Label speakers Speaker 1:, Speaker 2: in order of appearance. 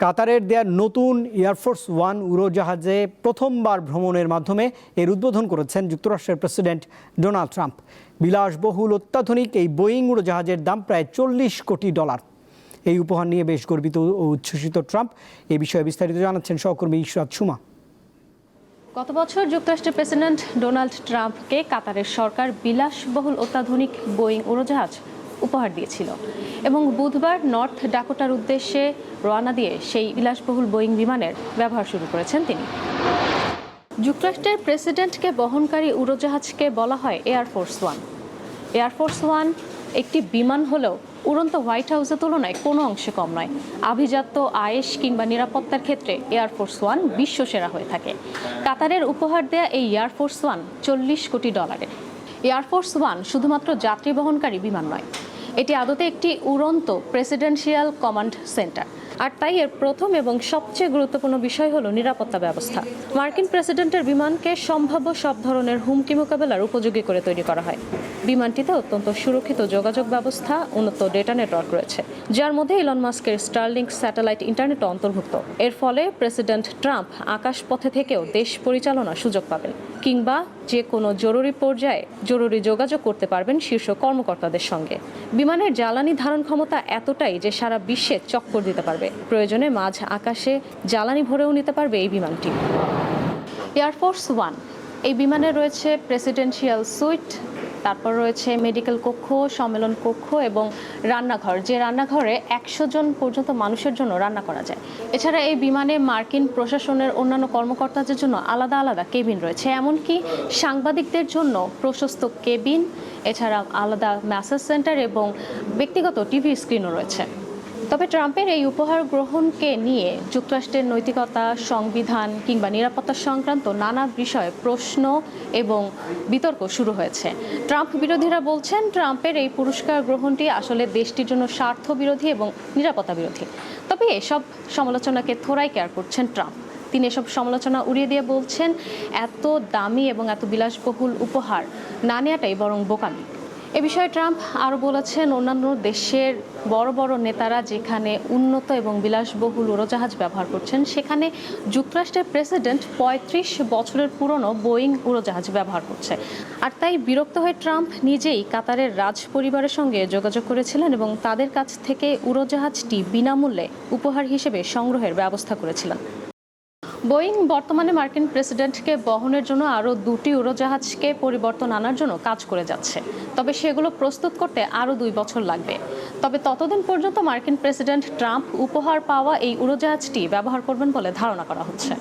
Speaker 1: কাতারের দেয়া নতুন এয়ারফোর্স ওয়ান উড়োজাহাজে প্রথমবার ভ্রমণের মাধ্যমে এর উদ্বোধন করেছেন যুক্তরাষ্ট্রের প্রেসিডেন্ট ডোনাল্ড ট্রাম্প। বিলাসবহুল অত্যাধুনিক এই বোয়িং উড়োজাহাজের দাম প্রায় $40 কোটি। এই উপহার নিয়ে বেশ গর্বিত ও উচ্ছ্বসিত ট্রাম্প। এ বিষয়ে বিস্তারিত জানাচ্ছেন সহকর্মী ইশরাত সুমা।
Speaker 2: গত বছর যুক্তরাষ্ট্রের প্রেসিডেন্ট ডোনাল্ড ট্রাম্পকে কাতারের সরকার বিলাসবহুল অত্যাধুনিক বোয়িং উড়োজাহাজ উপহার দিয়েছিল এবং বুধবার নর্থ ডাকোটার উদ্দেশ্যে রওনা দিয়ে সেই বিলাসবহুল বোয়িং বিমানের ব্যবহার শুরু করেছেন তিনি। যুক্তরাষ্ট্রের প্রেসিডেন্টকে বহনকারী উড়োজাহাজকে বলা হয় এয়ারফোর্স ওয়ান। এয়ারফোর্স ওয়ান একটি বিমান হলেও উড়ন্ত হোয়াইট হাউসের তুলনায় কোনো অংশে কম নয়। আভিজাত্য, আয়েশ কিংবা নিরাপত্তার ক্ষেত্রে এয়ারফোর্স ওয়ান বিশ্বসেরা হয়ে থাকে। কাতারের উপহার দেয়া এই এয়ারফোর্স ওয়ান $40 কোটি। এয়ারফোর্স ওয়ান শুধুমাত্র যাত্রী বহনকারী বিমান নয়, এটি আদতে একটি উড়ন্ত প্রেসিডেন্সিয়াল কমান্ড সেন্টার। আর তাই এর প্রথম এবং সবচেয়ে গুরুত্বপূর্ণ বিষয় হলো নিরাপত্তা ব্যবস্থা। মার্কিন প্রেসিডেন্টের বিমানকে সম্ভাব্য সব ধরনের হুমকি মোকাবেলার উপযোগী করে তৈরি করা হয়। বিমানটিতে অত্যন্ত সুরক্ষিত যোগাযোগ ব্যবস্থা, উন্নত ডেটা নেটওয়ার্ক রয়েছে, যার মধ্যে ইলন মাস্কের স্টারলিংক স্যাটেলাইট ইন্টারনেট অন্তর্ভুক্ত। এর ফলে প্রেসিডেন্ট ট্রাম্প আকাশপথে থেকেও দেশ পরিচালনার সুযোগ পাবেন, কিংবা যে কোনো জরুরি পর্যায়ে জরুরি যোগাযোগ করতে পারবেন শীর্ষ কর্মকর্তাদের সঙ্গে। বিমানের জ্বালানি ধারণ ক্ষমতা এতটাই যে সারা বিশ্বে চক্কর দিতে পারবে। প্রয়োজনে মাঝ আকাশে জ্বালানি ভরেও নিতে পারবে এই বিমানটি। এয়ারফোর্স ওয়ান এই বিমানে রয়েছে প্রেসিডেন্সিয়াল সুইট, তারপর রয়েছে মেডিকেল কক্ষ, সম্মেলন কক্ষ এবং রান্নাঘর, যে রান্নাঘরে 100 জন পর্যন্ত মানুষের জন্য রান্না করা যায়। এছাড়া এই বিমানে মার্কিন প্রশাসনের অন্যান্য কর্মকর্তাদের জন্য আলাদা আলাদা কেবিন রয়েছে, এমনকি সাংবাদিকদের জন্য প্রশস্ত কেবিন, এছাড়া আলাদা ম্যাসেজ সেন্টার এবং ব্যক্তিগত টিভি স্ক্রিনও রয়েছে। তবে ট্রাম্পের এই উপহার গ্রহণকে নিয়ে যুক্তরাষ্ট্রের নৈতিকতা, সংবিধান কিংবা নিরাপত্তা সংক্রান্ত নানা বিষয়ে প্রশ্ন এবং বিতর্ক শুরু হয়েছে। ট্রাম্প বিরোধীরা বলছেন ট্রাম্পের এই পুরস্কার গ্রহণটি আসলে দেশটির জন্য স্বার্থ বিরোধী এবং নিরাপত্তা বিরোধী। তবে এসব সমালোচনাকে থোড়াই কেয়ার করছেন ট্রাম্প। তিনি এসব সমালোচনা উড়িয়ে দিয়ে বলছেন, এত দামি এবং এত বিলাসবহুল উপহার না নেওয়াটাই বরং বোকামি। এ বিষয়ে ট্রাম্প আরও বলেছেন, অন্যান্য দেশের বড় বড় নেতারা যেখানে উন্নত এবং বিলাসবহুল উড়োজাহাজ ব্যবহার করছেন, সেখানে যুক্তরাষ্ট্রের প্রেসিডেন্ট 35 বছরের পুরনো বোয়িং উড়োজাহাজ ব্যবহার করছে। আর তাই বিরক্ত হয়ে ট্রাম্প নিজেই কাতারের রাজ পরিবারের সঙ্গে যোগাযোগ করেছিলেন এবং তাদের কাছ থেকে উড়োজাহাজটি বিনামূল্যে উপহার হিসেবে সংগ্রহের ব্যবস্থা করেছিলেন। বোয়িং বর্তমানে মার্কিন প্রেসিডেন্টকে বহনের জন্য আরও 2টি উড়োজাহাজকে পরিবর্তন আনার জন্য কাজ করে যাচ্ছে। তবে সেগুলো প্রস্তুত করতে আরও 2 বছর লাগবে। তবে ততদিন পর্যন্ত মার্কিন প্রেসিডেন্ট ট্রাম্প উপহার পাওয়া এই উড়োজাহাজটি ব্যবহার করবেন বলে ধারণা করা হচ্ছে।